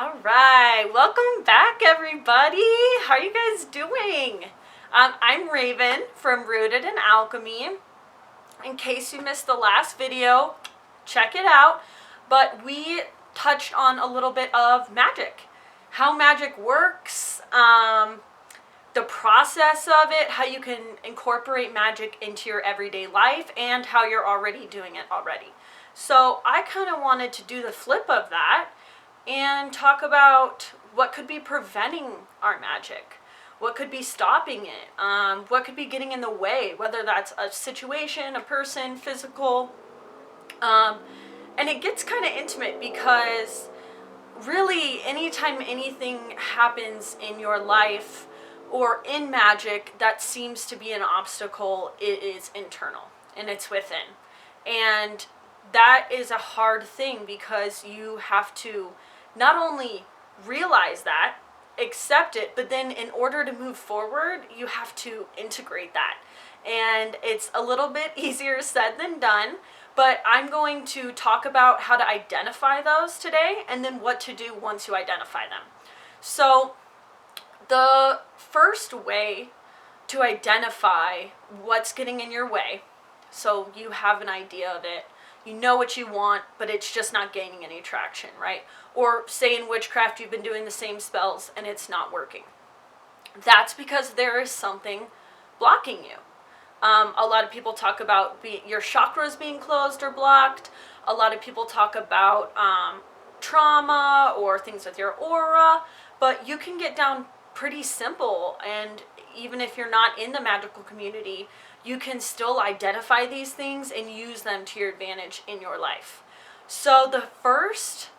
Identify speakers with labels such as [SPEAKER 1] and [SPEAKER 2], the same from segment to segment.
[SPEAKER 1] All right, welcome back, everybody. How are you guys doing? I'm Raven from Rooted in Alchemy. In case you missed the last video, check it out. But we touched on a little bit of magic, how magic works, the process of it, how you can incorporate magic into your everyday life, and how you're already doing it already. So I kind of wanted to do the flip of that and talk about what could be preventing our magic, what could be stopping it, what could be getting in the way, whether that's a situation, a person, physical. And it gets kind of intimate because really anytime anything happens in your life or in magic that seems to be an obstacle, it is internal and it's within. And that is a hard thing because you have to not only realize that, accept it, but then in order to move forward, you have to integrate that. And it's a little bit easier said than done, but I'm going to talk about how to identify those today and then what to do once you identify them. So the first way to identify what's getting in your way, so you have an idea of it, you know what you want, but it's just not gaining any traction, right? Or say in witchcraft you've been doing the same spells and it's not working. That's because there is something blocking you. A lot of people talk about your chakras being closed or blocked. A lot of people talk about trauma or things with your aura, but you can get down pretty simple, and even if you're not in the magical community, you can still identify these things and use them to your advantage in your life. So the first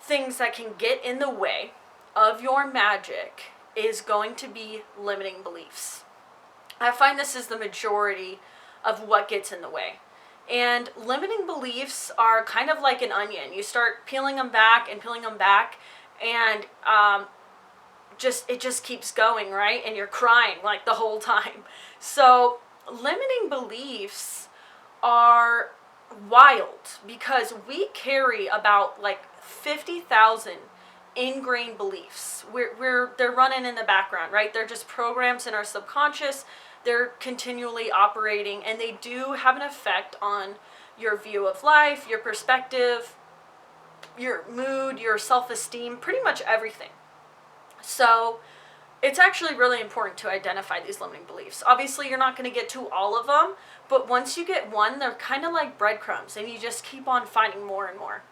[SPEAKER 1] things that can get in the way of your magic is going to be limiting beliefs. I find this is the majority of what gets in the way. And limiting beliefs are kind of like an onion. You start peeling them back and peeling them back, and it just keeps going, right? And you're crying like the whole time. So limiting beliefs are wild because we carry about like 50,000 ingrained beliefs. They're running in the background, right? They're just programs in our subconscious. They're continually operating, and they do have an effect on your view of life, your perspective, your mood, your self-esteem, pretty much everything. So it's actually really important to identify these limiting beliefs. Obviously, you're not going to get to all of them, but once you get one, they're kind of like breadcrumbs, and you just keep on finding more and more.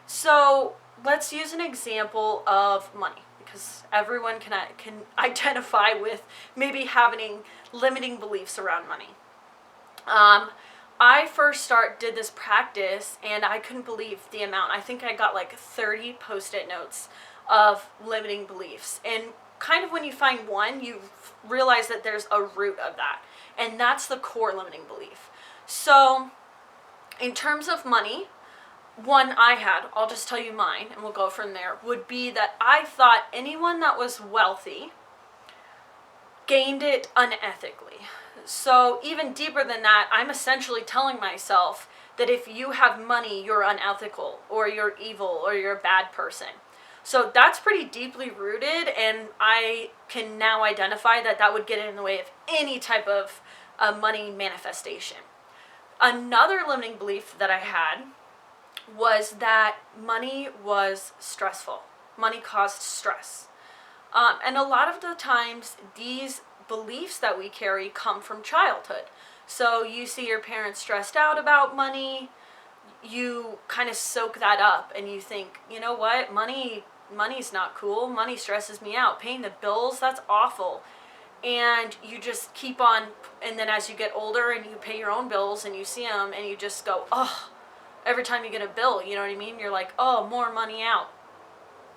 [SPEAKER 1] So let's use an example of money, because everyone can identify with maybe having limiting beliefs around money. I first did this practice, and I couldn't believe the amount. I think I got like 30 post-it notes of limiting beliefs. And kind of when you find one, you realize that there's a root of that. And that's the core limiting belief. So in terms of money, one I had, I'll just tell you mine and we'll go from there, would be that I thought anyone that was wealthy gained it unethically. So even deeper than that, I'm essentially telling myself that if you have money, you're unethical or you're evil or you're a bad person. So that's pretty deeply rooted, and I can now identify that that would get in the way of any type of money manifestation. Another limiting belief that I had was that money was stressful. Money caused stress. And a lot of the times, these beliefs that we carry come from childhood. So you see your parents stressed out about money, you kind of soak that up and you think, you know what, money's not cool, money stresses me out, paying the bills, that's awful. And you just keep on, and then as you get older and you pay your own bills and you see them and you just go, oh, every time you get a bill, you know what I mean? You're like, oh, more money out.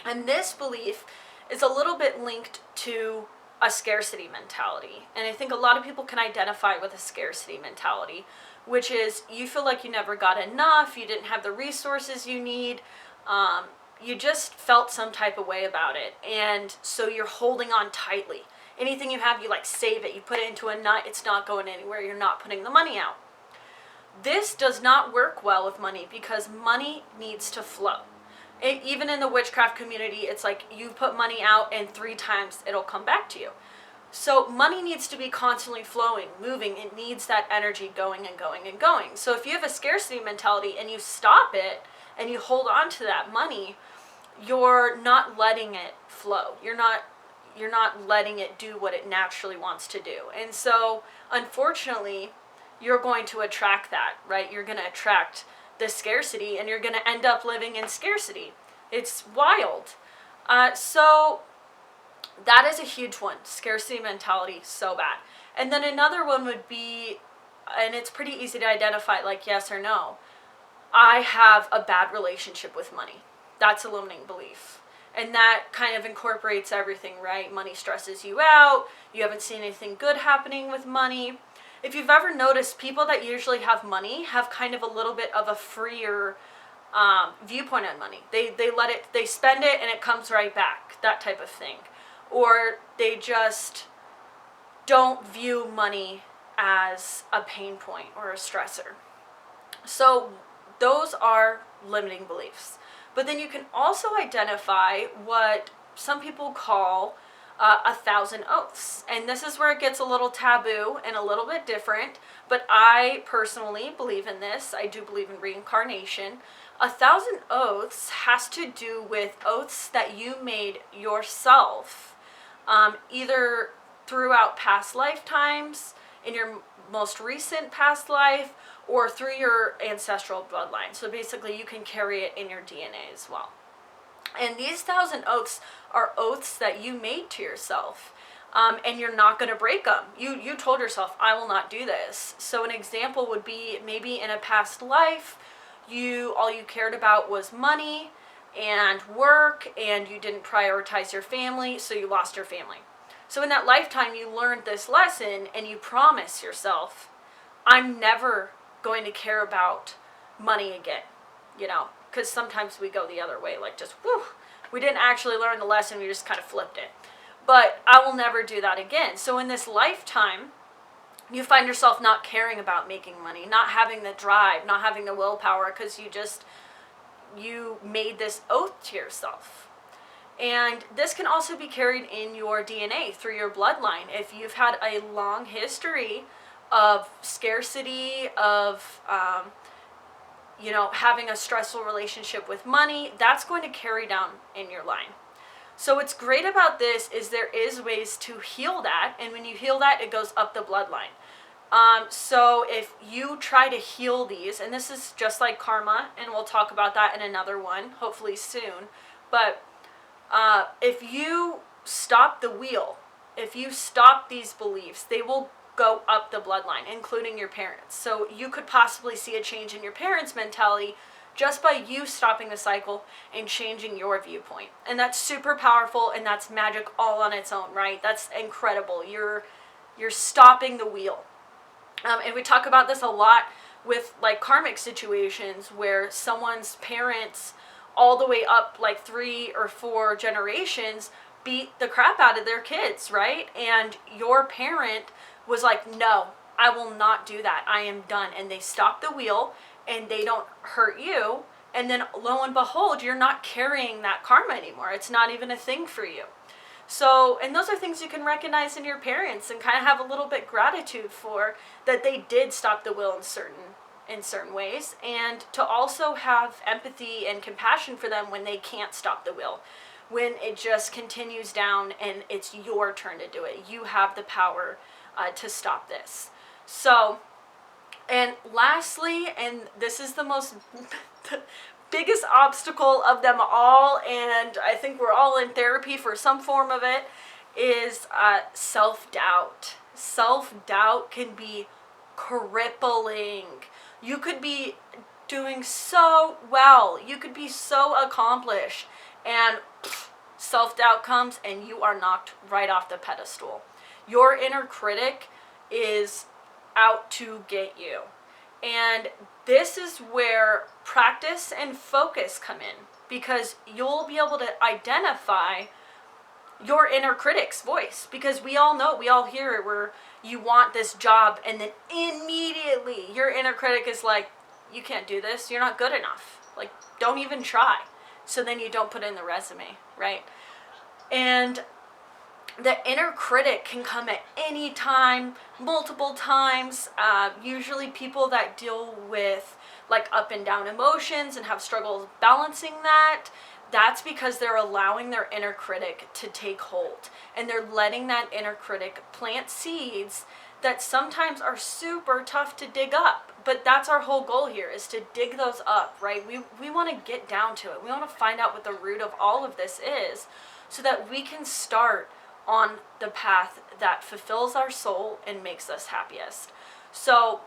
[SPEAKER 1] And this belief is a little bit linked to a scarcity mentality. And I think a lot of people can identify with a scarcity mentality, which is you feel like you never got enough, you didn't have the resources you need, you just felt some type of way about it. And so you're holding on tightly. Anything you have, you like save it, you put it into a nut, it's not going anywhere, you're not putting the money out. This does not work well with money because money needs to flow. Even in the witchcraft community, it's like you put money out and 3 times it'll come back to you. So money needs to be constantly flowing, moving. It needs that energy going and going and going. So if you have a scarcity mentality and you stop it and you hold on to that money, you're not letting it flow. You're not letting it do what it naturally wants to do. And so unfortunately, you're going to attract that, right? You're going to attract the scarcity, and you're going to end up living in scarcity. It's wild. So that is a huge one. Scarcity mentality, so bad. And then another one would be, and it's pretty easy to identify, like yes or no, I have a bad relationship with money. That's a limiting belief. And that kind of incorporates everything, right? Money stresses you out. You haven't seen anything good happening with money. If you've ever noticed, people that usually have money have kind of a little bit of a freer viewpoint on money. They spend it and it comes right back, that type of thing. Or they just don't view money as a pain point or a stressor. So those are limiting beliefs. But then you can also identify what some people call 1,000 oaths. And this is where it gets a little taboo and a little bit different. But I personally believe in this. I do believe in reincarnation. 1,000 oaths has to do with oaths that you made yourself, either throughout past lifetimes, in your most recent past life, or through your ancestral bloodline. So basically you can carry it in your DNA as well. And these 1,000 oaths are oaths that you made to yourself, and you're not going to break them. You told yourself, I will not do this. So an example would be maybe in a past life, all you cared about was money and work, and you didn't prioritize your family, so you lost your family. So in that lifetime, you learned this lesson, and you promise yourself, I'm never going to care about money again, because sometimes we go the other way, like just, whew, we didn't actually learn the lesson, we just kind of flipped it. But I will never do that again. So in this lifetime, you find yourself not caring about making money, not having the drive, not having the willpower, because you made this oath to yourself. And this can also be carried in your DNA through your bloodline. If you've had a long history of scarcity, of having a stressful relationship with money, that's going to carry down in your line. So what's great about this is there is ways to heal that, and when you heal that, it goes up the bloodline. So if you try to heal these, and this is just like karma, and we'll talk about that in another one, hopefully soon, but if you stop the wheel, if you stop these beliefs, they will go up the bloodline, including your parents. So you could possibly see a change in your parents' mentality just by you stopping the cycle and changing your viewpoint. And that's super powerful, and that's magic all on its own, right? That's incredible. You're stopping the wheel. And we talk about this a lot with like karmic situations where someone's parents all the way up like 3 or 4 generations beat the crap out of their kids, right? And your parent was like, no, I will not do that. I am done. And they stop the wheel and they don't hurt you. And then lo and behold, you're not carrying that karma anymore. It's not even a thing for you. So, and those are things you can recognize in your parents and kind of have a little bit gratitude for, that they did stop the wheel in certain ways, and to also have empathy and compassion for them when they can't stop the wheel, when it just continues down and it's your turn to do it. You have the power to stop this. So, and lastly, and this is the biggest obstacle of them all, and I think we're all in therapy for some form of it, is self-doubt. Self-doubt can be crippling. You could be doing so well. You could be so accomplished, and self-doubt comes and you are knocked right off the pedestal. Your inner critic is out to get you. And this is where practice and focus come in, because you'll be able to identify your inner critic's voice, because we all know, we all hear it, where you want this job and then immediately your inner critic is like, you can't do this, you're not good enough, like don't even try. so then you don't put it in the resume, right? And the inner critic can come at any time, multiple times. Usually people that deal with like up and down emotions and have struggles balancing that, that's because they're allowing their inner critic to take hold. And they're letting that inner critic plant seeds that sometimes are super tough to dig up. But that's our whole goal here, is to dig those up, right? We want to get down to it. We want to find out what the root of all of this is, so that we can start on the path that fulfills our soul and makes us happiest. So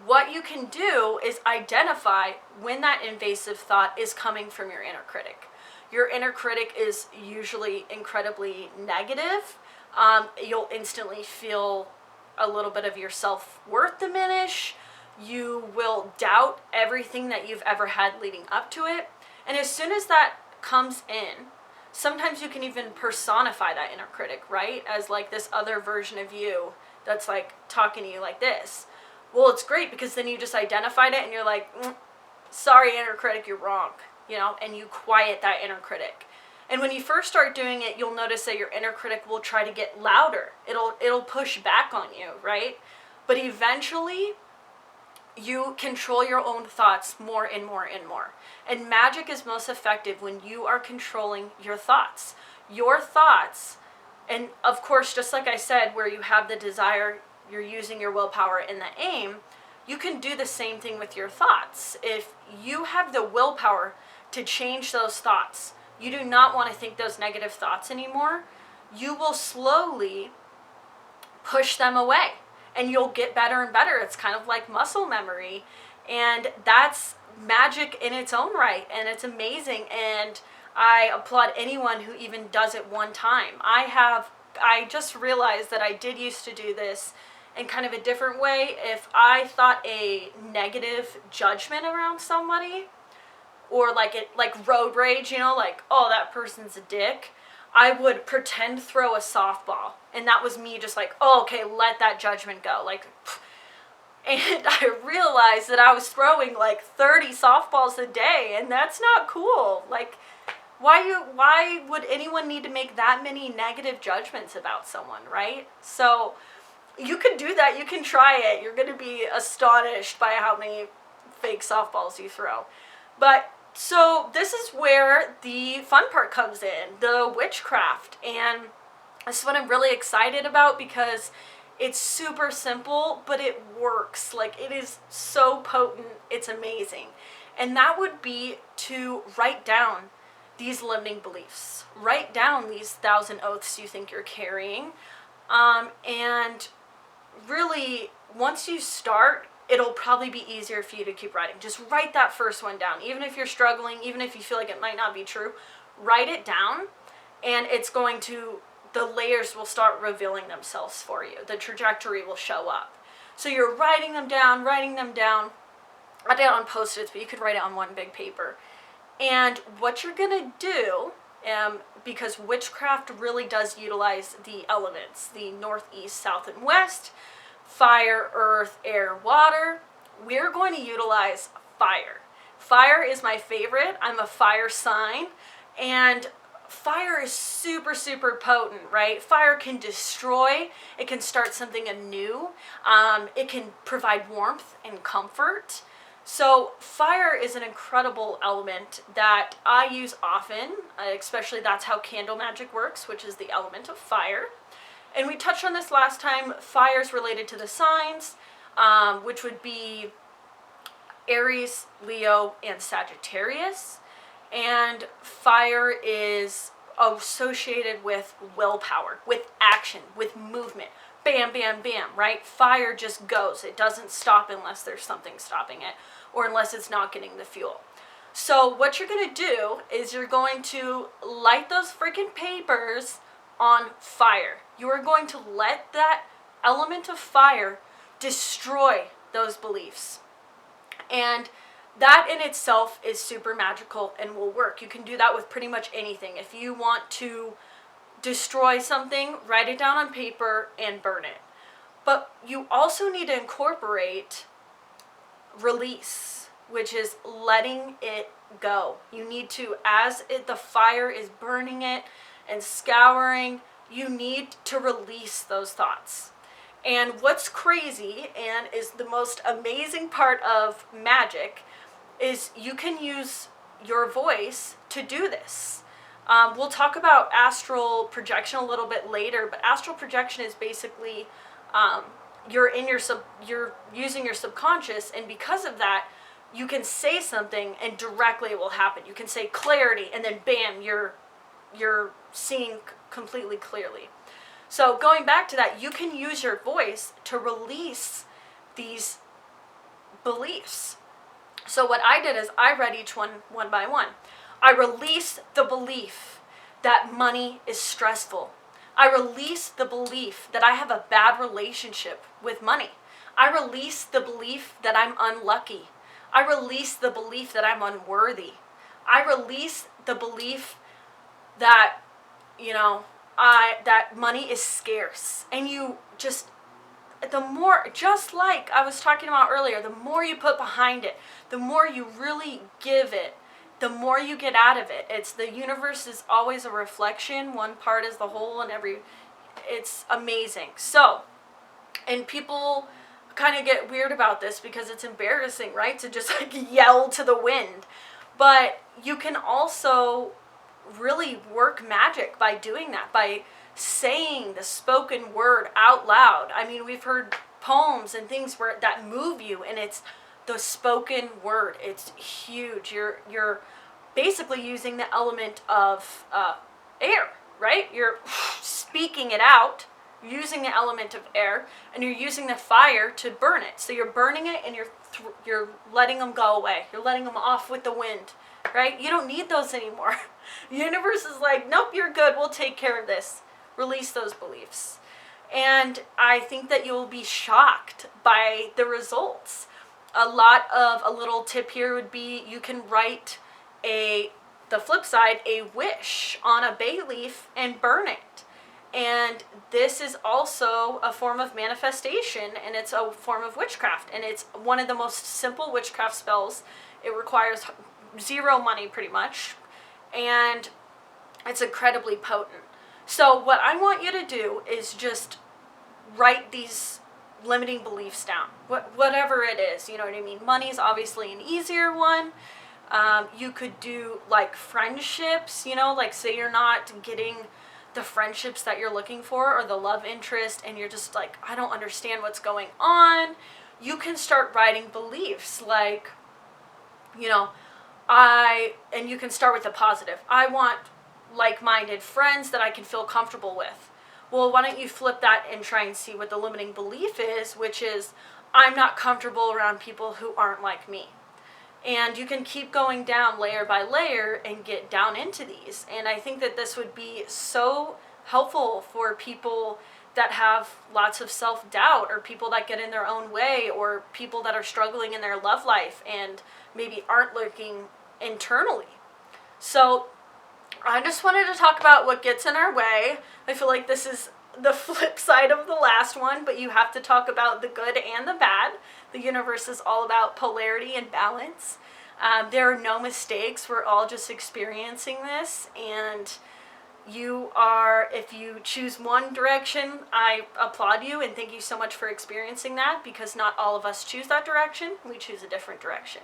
[SPEAKER 1] what you can do is identify when that invasive thought is coming from your inner critic. Your inner critic is usually incredibly negative. You'll instantly feel a little bit of your self-worth diminish. You will doubt everything that you've ever had leading up to it. And as soon as that comes in, sometimes you can even personify that inner critic, right? As like this other version of you that's like talking to you like this. Well, it's great because then you just identified it and you're like, sorry, inner critic, you're wrong, you know, and you quiet that inner critic. And when you first start doing it, you'll notice that your inner critic will try to get louder. It'll push back on you, right? But eventually, you control your own thoughts more and more and more. And magic is most effective when you are controlling your thoughts. Your thoughts, and of course, just like I said, where you have the desire, you're using your willpower and the aim, you can do the same thing with your thoughts. If you have the willpower to change those thoughts, you do not want to think those negative thoughts anymore, you will slowly push them away. And you'll get better and better. It's kind of like muscle memory. And that's magic in its own right. And it's amazing. And I applaud anyone who even does it one time. I just realized that I did used to do this in kind of a different way. If I thought a negative judgment around somebody, or like road rage, you know, like, oh, that person's a dick, I would pretend throw a softball. And that was me just like, oh, okay, let that judgment go. Like, and I realized that I was throwing like 30 softballs a day, and that's not cool. Like, why would anyone need to make that many negative judgments about someone, right? So you can do that. You can try it. You're going to be astonished by how many fake softballs you throw. But so this is where the fun part comes in, the witchcraft. And this is what I'm really excited about, because it's super simple, but it works. Like, it is so potent. It's amazing. And that would be to write down these limiting beliefs. Write down these 1,000 oaths you think you're carrying. And really, once you start, it'll probably be easier for you to keep writing. Just write that first one down. Even if you're struggling, even if you feel like it might not be true, write it down, and it's going to, the layers will start revealing themselves for you. The trajectory will show up. So you're writing them down, writing them down. I did it on Post-its, but you could write it on one big paper. And what you're going to do, because witchcraft really does utilize the elements, the north, east, south, and west, fire, earth, air, water, we're going to utilize fire. Fire is my favorite. I'm a fire sign, and fire is super, super potent, right? Fire can destroy. It can start something anew. It can provide warmth and comfort. So fire is an incredible element that I use often, especially that's how candle magic works, which is the element of fire. And we touched on this last time. Fire is related to the signs, which would be Aries, Leo, and Sagittarius. And fire is associated with willpower, with action, with movement. Bam, bam, bam, right? Fire just goes. It doesn't stop unless there's something stopping it, or unless it's not getting the fuel. So what you're going to do is you're going to light those freaking papers on fire. You are going to let that element of fire destroy those beliefs. And that in itself is super magical and will work. You can do that with pretty much anything. If you want to destroy something, write it down on paper and burn it. But you also need to incorporate release, which is letting it go. You need to, the fire is burning it and scouring, you need to release those thoughts. And what's crazy and is the most amazing part of magic is you can use your voice to do this. We'll talk about astral projection a little bit later, but astral projection is basically you're using your subconscious, and because of that, you can say something and directly it will happen. You can say clarity, and then bam, you're seeing completely clearly. So going back to that, you can use your voice to release these beliefs. So what I did is I read each one by one. I release the belief that money is stressful. I release the belief that I have a bad relationship with money. I release the belief that I'm unlucky. I release the belief that I'm unworthy. I release the belief that, that money is scarce. And you just, the more, just like I was talking about earlier, the more you put behind it, the more you really give it, the more you get out of it. It's the universe is always a reflection. One part is the whole, and it's amazing. So, and people kind of get weird about this because it's embarrassing, right? To just like yell to the wind. But you can also really work magic by doing that, by saying the spoken word out loud. I mean, we've heard poems and things that move you, and it's the spoken word. It's huge. You're basically using the element of air, right? You're speaking it out, using the element of air, and you're using the fire to burn it. So you're burning it, and you're letting them go away. You're letting them off with the wind, right? You don't need those anymore. The universe is like, nope, you're good. We'll take care of this. Release those beliefs. And I think that you'll be shocked by the results. A little tip here would be you can write the flip side, a wish on a bay leaf and burn it. And this is also a form of manifestation, and it's a form of witchcraft, and it's one of the most simple witchcraft spells. It requires zero money pretty much, and it's incredibly potent. So what I want you to do is just write these limiting beliefs down, whatever it is, you know what I mean? Money is obviously an easier one. You could do like friendships, like say you're not getting the friendships that you're looking for or the love interest, and you're just like, I don't understand what's going on. You can start writing beliefs like, and you can start with the positive. I want like-minded friends that I can feel comfortable with. Well, why don't you flip that and try and see what the limiting belief is, which is, I'm not comfortable around people who aren't like me. And you can keep going down layer by layer and get down into these. And I think that this would be so helpful for people that have lots of self-doubt, or people that get in their own way, or people that are struggling in their love life and maybe aren't looking internally. So I just wanted to talk about what gets in our way. I feel like this is the flip side of the last one, but you have to talk about the good and the bad. The universe is all about polarity and balance. There are no mistakes. We're all just experiencing this, and if you choose one direction, I applaud you and thank you so much for experiencing that, because not all of us choose that direction. We choose a different direction.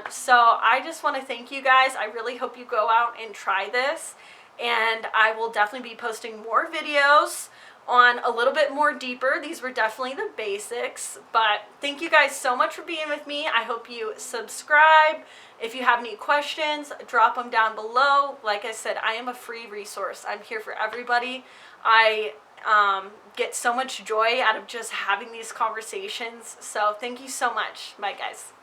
[SPEAKER 1] So I just want to thank you guys. I really hope you go out and try this, and I will definitely be posting more videos on a little bit more deeper. These were definitely the basics, but thank you guys so much for being with me. I hope you subscribe. If you have any questions, drop them down below. Like I said, I am a free resource. I'm here for everybody. I get so much joy out of just having these conversations. So thank you so much. Bye, guys.